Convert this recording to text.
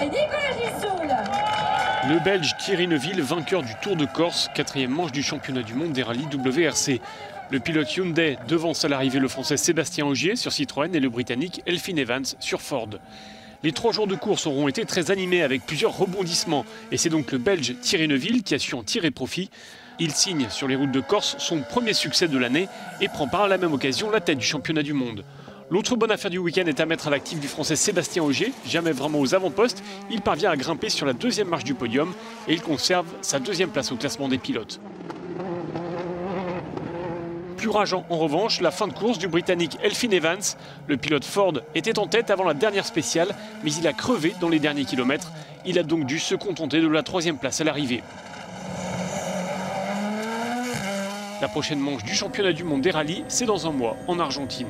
et Nicolas Gissoul. Le Belge Thierry Neuville, vainqueur du Tour de Corse, 4e manche du championnat du monde des rallyes WRC. Le pilote Hyundai devance à l'arrivée le Français Sébastien Ogier sur Citroën et le Britannique Elfyn Evans sur Ford. Les 3 jours de course auront été très animés avec plusieurs rebondissements et c'est donc le Belge Thierry Neuville qui a su en tirer profit. Il signe sur les routes de Corse son premier succès de l'année et prend par la même occasion la tête du championnat du monde. L'autre bonne affaire du week-end est à mettre à l'actif du Français Sébastien Ogier, jamais vraiment aux avant-postes. Il parvient à grimper sur la 2e marche du podium et il conserve sa 2e place au classement des pilotes. Plus rageant en revanche, la fin de course du Britannique Elfyn Evans. Le pilote Ford était en tête avant la dernière spéciale, mais il a crevé dans les derniers kilomètres. Il a donc dû se contenter de la 3e place à l'arrivée. La prochaine manche du championnat du monde des rallyes, c'est dans un mois en Argentine.